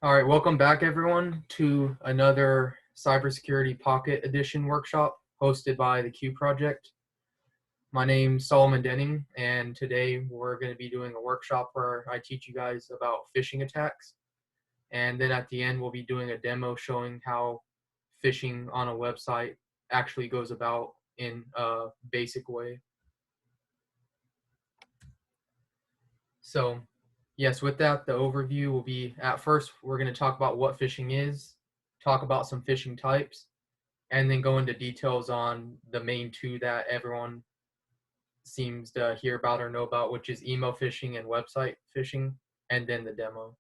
All right, welcome back everyone to another Cybersecurity Pocket Edition workshop hosted by the Q Project. My name's Solomon Denning, and today we're going to be doing a workshop where I teach you guys about phishing attacks. And then at the end, we'll be doing a demo showing how phishing on a website actually goes about in a basic way. So yes, with that, the overview will be, at first, we're going to talk about what phishing is, talk about some phishing types, and then go into details on the main two that everyone seems to hear about or know about, which is email phishing and website phishing, and then the demo.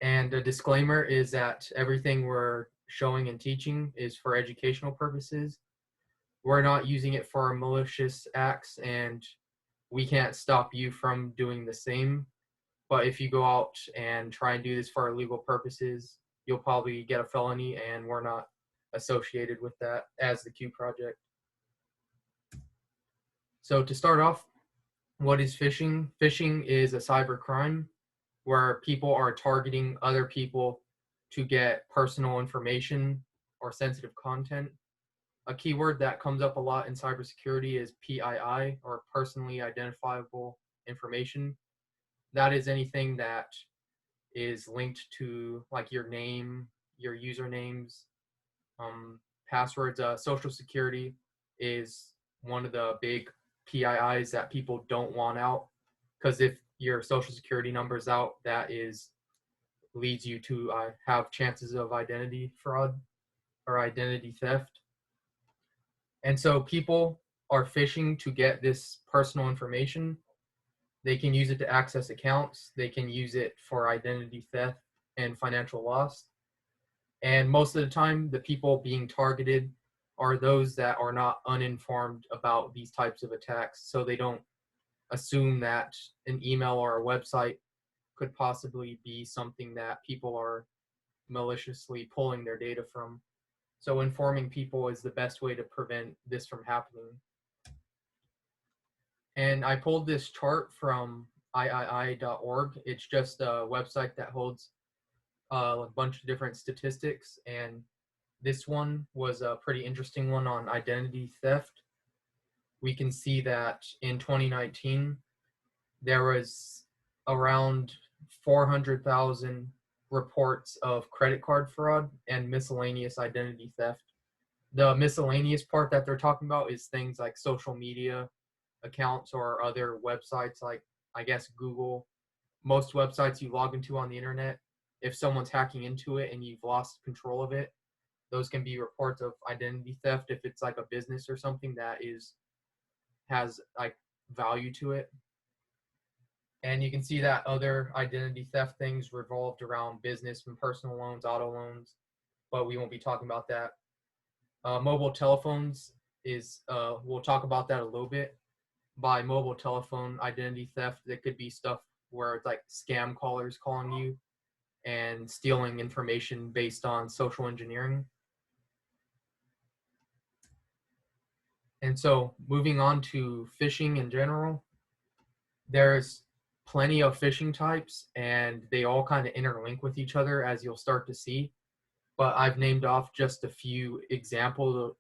And a disclaimer is that everything we're showing and teaching is for educational purposes. We're not using it for malicious acts, and we can't stop you from doing the same. But if you go out and try and do this for legal purposes, you'll probably get a felony, and we're not associated with that as the Q Project. So to start off, what is phishing? Phishing is a cyber crime where people are targeting other people to get personal information or sensitive content. A keyword that comes up a lot in cybersecurity is PII, or personally identifiable information. That is anything that is linked to like your name, your usernames, passwords. Social security is one of the big PIIs that people don't want out, because if your social security number is out, that leads you to have chances of identity fraud or identity theft. And so people are phishing to get this personal information. They can use it to access accounts. They can use it for identity theft and financial loss. And most of the time, the people being targeted are those that are not uninformed about these types of attacks. So they don't assume that an email or a website could possibly be something that people are maliciously pulling their data from. So informing people is the best way to prevent this from happening. And I pulled this chart from III.org. It's just a website that holds a bunch of different statistics, and this one was a pretty interesting one on identity theft. We can see that in 2019, there was around 400,000 reports of credit card fraud and miscellaneous identity theft. The miscellaneous part that they're talking about is things like social media accounts or other websites like, I guess, Google. Most websites you log into on the internet, if someone's hacking into it and you've lost control of it, those can be reports of identity theft if it's like a business or something that has like value to it. And you can see that other identity theft things revolved around business and personal loans, auto loans, but we won't be talking about that. Mobile telephones we'll talk about that a little bit. By mobile telephone identity theft, that could be stuff where it's like scam callers calling you and stealing information based on social engineering. And so moving on to phishing in general, there's plenty of phishing types, and they all kind of interlink with each other, as you'll start to see. But I've named off just a few examples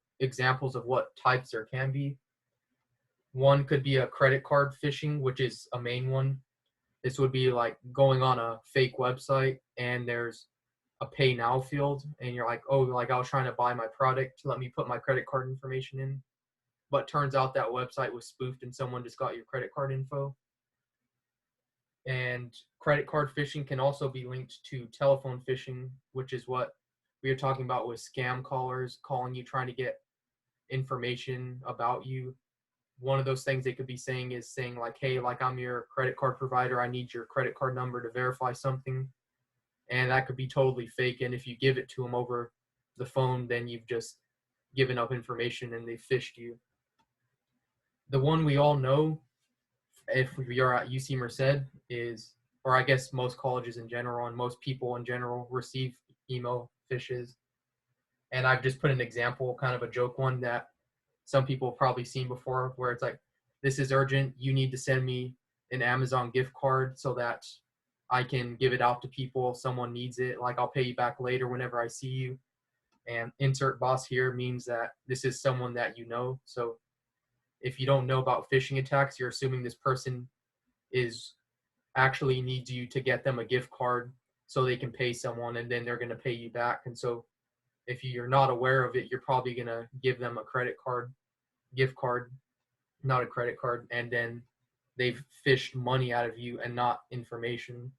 of what types there can be. One could be a credit card phishing, which is a main one. This would be like going on a fake website and there's a pay now field, and you're like, oh, like I was trying to buy my product, let me put my credit card information in. But turns out that website was spoofed and someone just got your credit card info. And credit card phishing can also be linked to telephone phishing, which is what we were talking about with scam callers calling you, trying to get information about you. One of those things they could be saying is saying like, hey, like I'm your credit card provider, I need your credit card number to verify something. And that could be totally fake. And if you give it to them over the phone, then you've just given up information and they phished you. The one we all know, if you're at UC Merced, is, or I guess most colleges in general and most people in general receive email phishes. And I've just put an example, kind of a joke one that some people have probably seen before, where it's like, this is urgent, you need to send me an Amazon gift card so that I can give it out to people. Someone needs it. Like I'll pay you back later whenever I see you. And insert boss here means that this is someone that you know. So if you don't know about phishing attacks, you're assuming this person is actually needs you to get them a gift card so they can pay someone and then they're going to pay you back. And so if you're not aware of it, you're probably going to give them a credit card, gift card, not a credit card, and then they've fished money out of you and not information.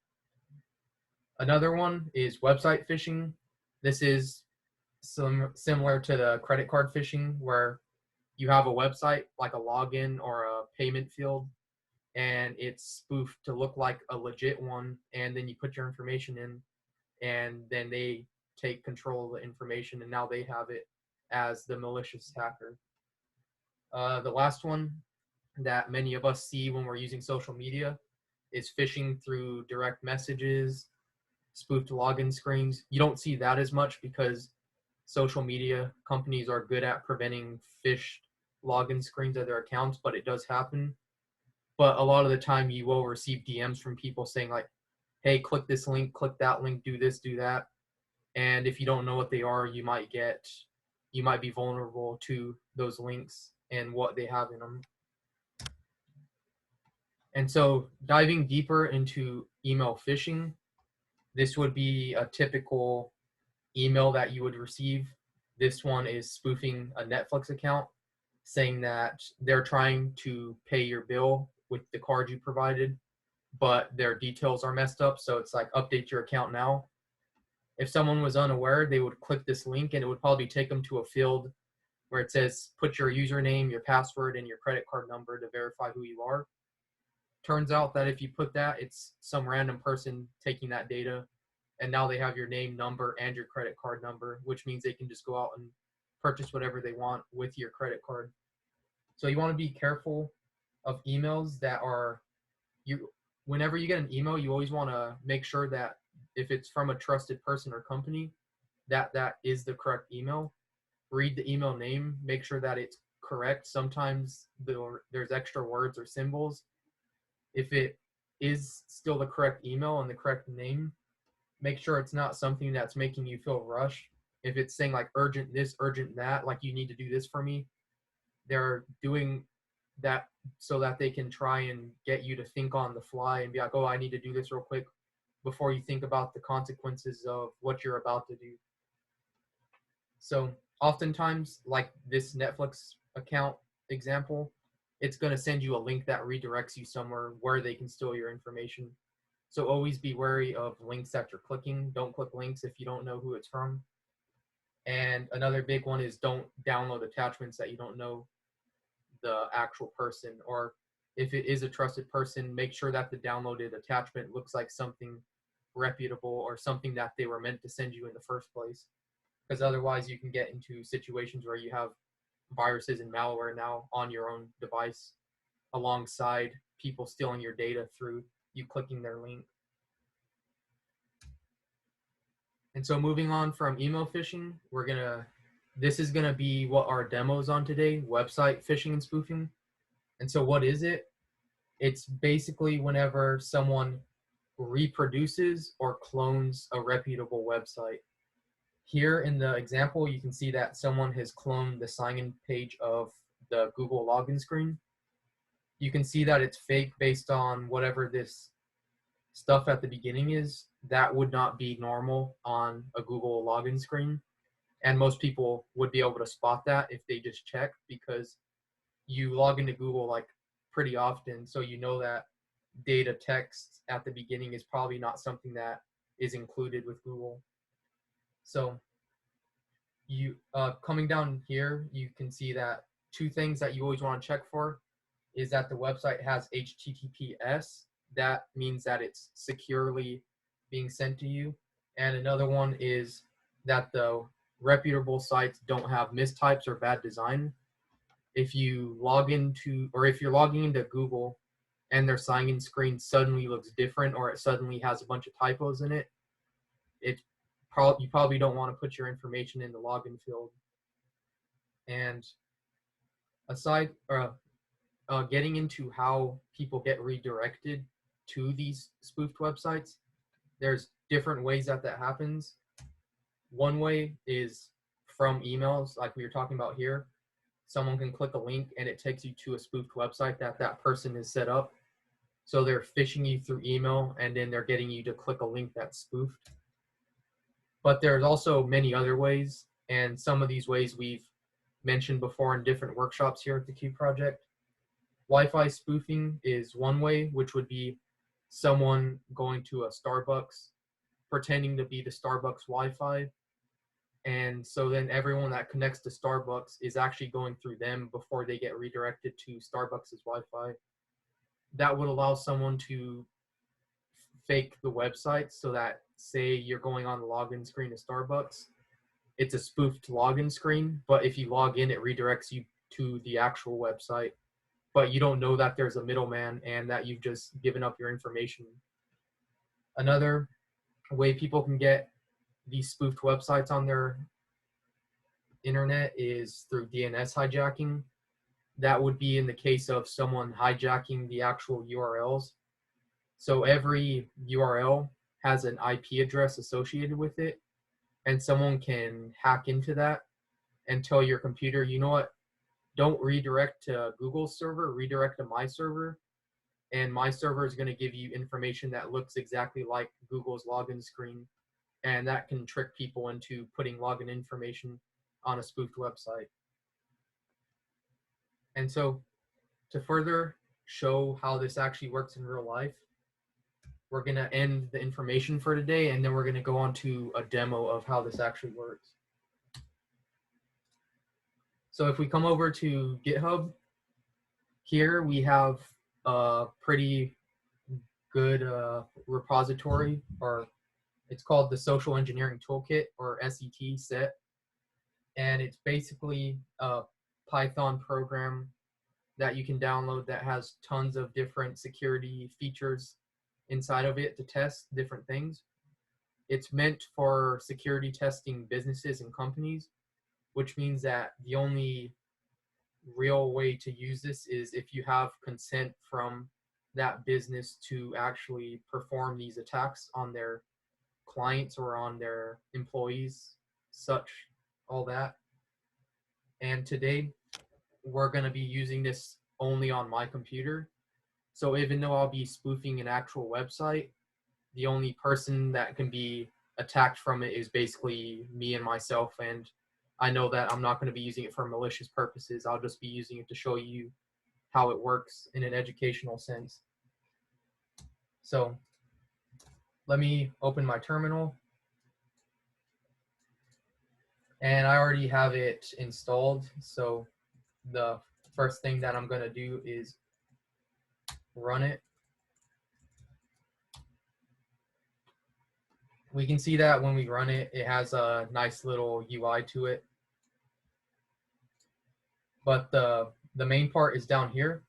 Another one is website phishing. This is similar to the credit card phishing where you have a website like a login or a payment field and it's spoofed to look like a legit one, and then you put your information in and then they take control of the information and now they have it as the malicious hacker. The last one that many of us see when we're using social media is phishing through direct messages, spoofed login screens. You don't see that as much because social media companies are good at preventing phished login screens of their accounts, but it does happen. But a lot of the time you will receive DMs from people saying like, hey, click this link, click that link, do this, do that. And if you don't know what they are, you might be vulnerable to those links and what they have in them. And so diving deeper into email phishing, this would be a typical email that you would receive. This one is spoofing a Netflix account, saying that they're trying to pay your bill with the card you provided, but their details are messed up. So it's like, update your account now. If someone was unaware, they would click this link and it would probably take them to a field where it says, put your username, your password, and your credit card number to verify who you are. Turns out that if you put that, it's some random person taking that data, and now they have your name, number, and your credit card number, which means they can just go out and purchase whatever they want with your credit card. So you want to be careful of emails that are you. Whenever you get an email, you always want to make sure that if it's from a trusted person or company, that is the correct email. Read the email name, make sure that it's correct. Sometimes there's extra words or symbols. If it is still the correct email and the correct name, make sure it's not something that's making you feel rushed. If it's saying like urgent this, urgent that, like you need to do this for me, they're doing that so that they can try and get you to think on the fly and be like, oh, I need to do this real quick before you think about the consequences of what you're about to do. So oftentimes, like this Netflix account example, it's going to send you a link that redirects you somewhere where they can steal your information. So always be wary of links that you're clicking. Don't click links if you don't know who it's from. And another big one is don't download attachments that you don't know the actual person. Or if it is a trusted person, make sure that the downloaded attachment looks like something reputable or something that they were meant to send you in the first place. Because otherwise you can get into situations where you have viruses and malware now on your own device alongside people stealing your data through you clicking their link. And so moving on from email phishing, this is gonna be what our demo is on today, website phishing and spoofing. And so what is it? It's basically whenever someone reproduces or clones a reputable website. Here in the example, you can see that someone has cloned the sign-in page of the Google login screen. You can see that it's fake based on whatever this stuff at the beginning is. That would not be normal on a Google login screen. And most people would be able to spot that if they just check, because you log into Google like pretty often. So you know that data text at the beginning is probably not something that is included with Google. So you coming down here, you can see that two things that you always want to check for is that the website has HTTPS. That means that it's securely being sent to you. And another one is that the reputable sites don't have mistypes or bad design. If you log into, or if you're logging into Google and their sign-in screen suddenly looks different or it suddenly has a bunch of typos in it, you probably don't want to put your information in the login field. And aside, getting into how people get redirected to these spoofed websites, there's different ways that happens. One way is from emails, like we were talking about here. Someone can click a link and it takes you to a spoofed website that person has set up. So they're phishing you through email, and then they're getting you to click a link that's spoofed. But there's also many other ways, and some of these ways we've mentioned before in different workshops here at the Q Project. Wi-Fi spoofing is one way, which would be someone going to a Starbucks, pretending to be the Starbucks Wi-Fi. And so then everyone that connects to Starbucks is actually going through them before they get redirected to Starbucks' Wi-Fi. That would allow someone to fake the website so that, say you're going on the login screen to Starbucks, it's a spoofed login screen, but if you log in, it redirects you to the actual website. But you don't know that there's a middleman and that you've just given up your information. Another way people can get these spoofed websites on their internet is through DNS hijacking. That would be in the case of someone hijacking the actual URLs. So every URL has an IP address associated with it, and someone can hack into that and tell your computer, you know what, don't redirect to Google's server, redirect to my server, and my server is going to give you information that looks exactly like Google's login screen, and that can trick people into putting login information on a spoofed website. And so to further show how this actually works in real life, we're going to end the information for today, and then we're going to go on to a demo of how this actually works. So if we come over to GitHub, here we have a pretty good repository, or it's called the Social Engineering Toolkit, or SCT Set. And it's basically a Python program that you can download that has tons of different security features inside of it to test different things. It's meant for security testing businesses and companies, which means that the only real way to use this is if you have consent from that business to actually perform these attacks on their clients or on their employees, such all that. And today we're going to be using this only on my computer. So even though I'll be spoofing an actual website, the only person that can be attacked from it is basically me and myself. And I know that I'm not going to be using it for malicious purposes. I'll just be using it to show you how it works in an educational sense. So let me open my terminal. And I already have it installed. So the first thing that I'm going to do is run it. We can see that when we run it, it has a nice little UI to it. But the main part is down here.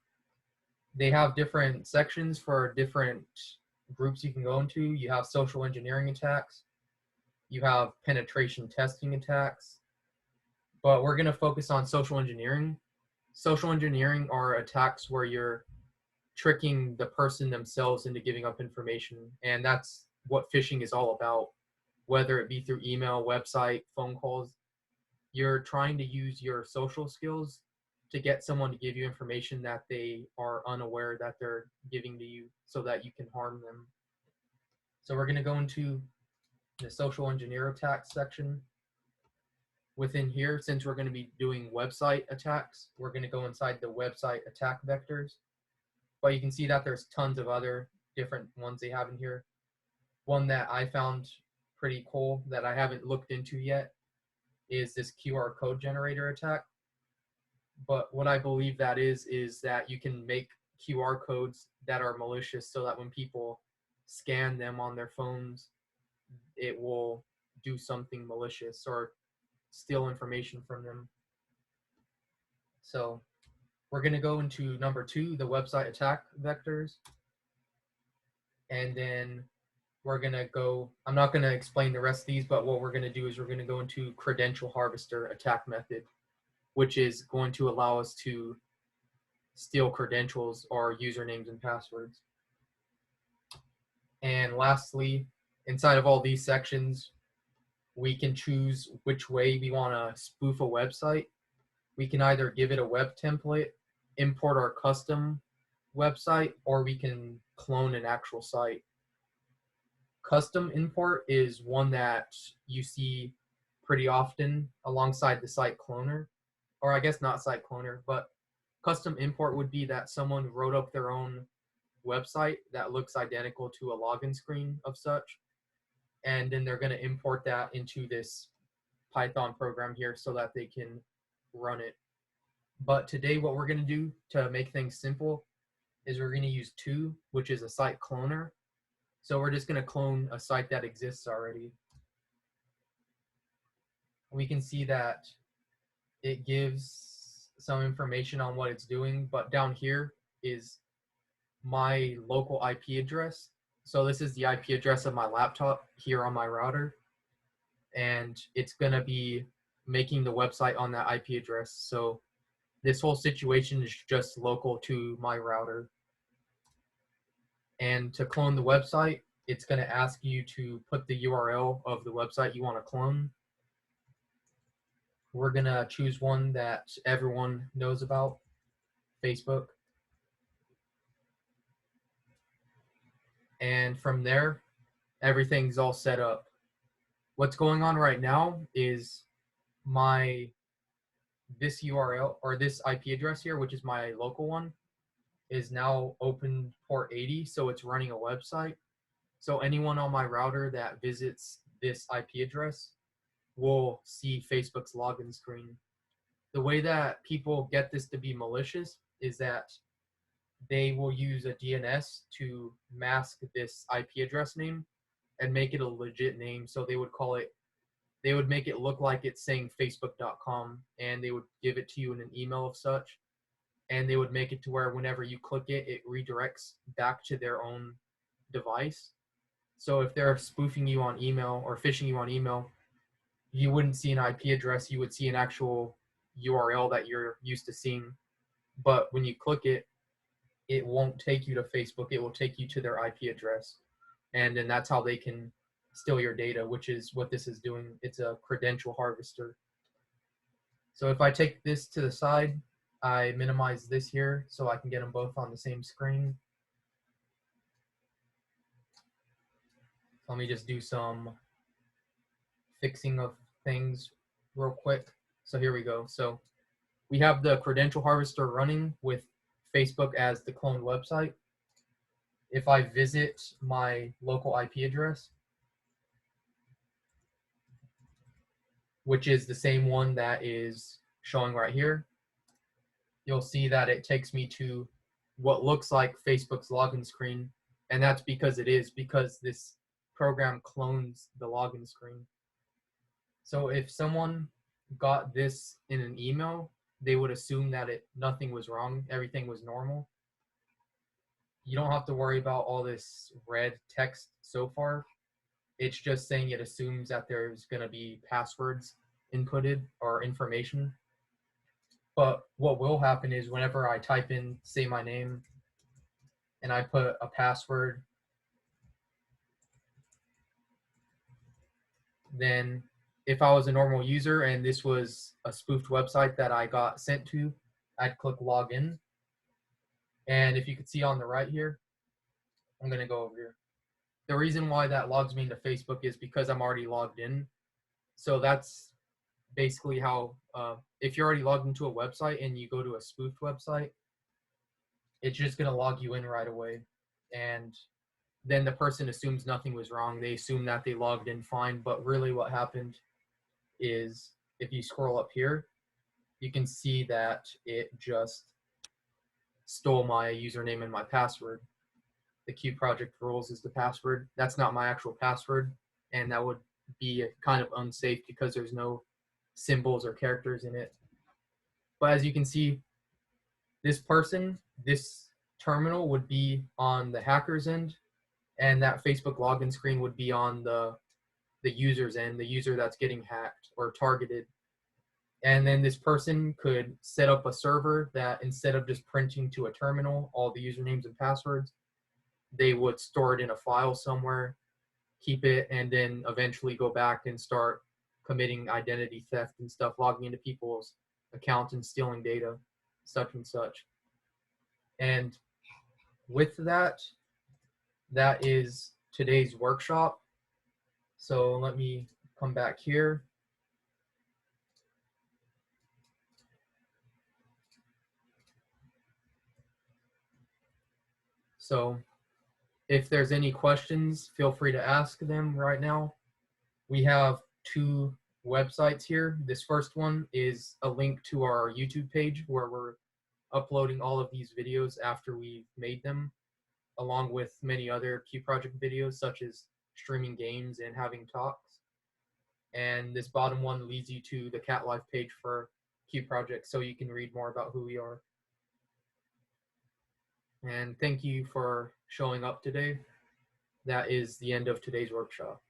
They have different sections for different groups you can go into. You have social engineering attacks. You have penetration testing attacks. But we're going to focus on social engineering. Social engineering are attacks where you're tricking the person themselves into giving up information. And that's what phishing is all about, whether it be through email, website, phone calls. You're trying to use your social skills to get someone to give you information that they are unaware that they're giving to you so that you can harm them. So we're going to go into the social engineer attacks section. Within here, since we're going to be doing website attacks, we're going to go inside the website attack vectors. But you can see that there's tons of other different ones they have in here. One that I found pretty cool that I haven't looked into yet is this QR code generator attack. But what I believe that is that you can make QR codes that are malicious so that when people scan them on their phones, it will do something malicious or steal information from them. So we're going to go into number 2, the website attack vectors. And then we're going to go, I'm not going to explain the rest of these, but what we're going to do is we're going to go into credential harvester attack method, which is going to allow us to steal credentials or usernames and passwords. And lastly, Inside of all these sections, we can choose which way we want to spoof a website. We can either give it a web template, import our custom website, or we can clone an actual site. Custom import is one that you see pretty often alongside the site cloner, or I guess not site cloner, but custom import would be that someone wrote up their own website that looks identical to a login screen of such, and then they're going to import that into this Python program here so that they can run it. But today what we're going to do to make things simple is we're going to use two, which is a site cloner. So we're just going to clone a site that exists already. We can see that it gives some information on what it's doing, but down here is my local IP address. So this is the IP address of my laptop here on my router, and it's going to be making the website on that IP address. So this whole situation is just local to my router. And to clone the website, it's going to ask you to put the URL of the website you want to clone. We're going to choose one that everyone knows about, Facebook. And from there, everything's all set up. What's going on right now is this URL or this IP address here, which is my local one, is now open port 80, so it's running a website. So anyone on my router that visits this IP address will see Facebook's login screen. The way that people get this to be malicious is that they will use a DNS to mask this IP address name and make it a legit name. So they would make it look like it's saying facebook.com, and they would give it to you in an email of such. And they would make it to where whenever you click it, it redirects back to their own device. So if they're spoofing you on email or phishing you on email, you wouldn't see an IP address, you would see an actual URL that you're used to seeing. But when you click it, it won't take you to Facebook, it will take you to their IP address. And then that's how they can steal your data, which is what this is doing. It's a credential harvester. So if I take this to the side, I minimize this here so I can get them both on the same screen. Let me just do some fixing of things real quick. So here we go. So we have the credential harvester running with Facebook as the cloned website. If I visit my local IP address, which is the same one that is showing right here, you'll see that it takes me to what looks like Facebook's login screen. And that's because because this program clones the login screen. So if someone got this in an email, they would assume that nothing was wrong, everything was normal. You don't have to worry about all this red text so far. It's just saying it assumes that there's going to be passwords inputted or information. But what will happen is whenever I type in, say, my name, and I put a password, then if I was a normal user and this was a spoofed website that I got sent to, I'd click login. And if you could see on the right here, I'm going to go over here. The reason why that logs me into Facebook is because I'm already logged in. So that's basically how, if you're already logged into a website and you go to a spoofed website, it's just going to log you in right away. And then the person assumes nothing was wrong. They assume that they logged in fine. But really what happened is if you scroll up here, you can see that it just stole my username and my password. The Q project rules is the password. That's not my actual password, and that would be kind of unsafe because there's no symbols or characters in it. But as you can see, this terminal would be on the hacker's end, and that Facebook login screen would be on the user's end, the user that's getting hacked or targeted. And then this person could set up a server that instead of just printing to a terminal all the usernames and passwords, they would store it in a file somewhere, keep it, and then eventually go back and start committing identity theft and stuff, logging into people's accounts and stealing data, such and such. And with that, that is today's workshop. So let me come back here. So if there's any questions, feel free to ask them right now. We have two websites here. This first one is a link to our YouTube page where we're uploading all of these videos after we've made them, along with many other Q Project videos, such as streaming games and having talks. And this bottom one leads you to the Cat Life page for Q Project, so you can read more about who we are. And thank you for showing up today. That is the end of today's workshop.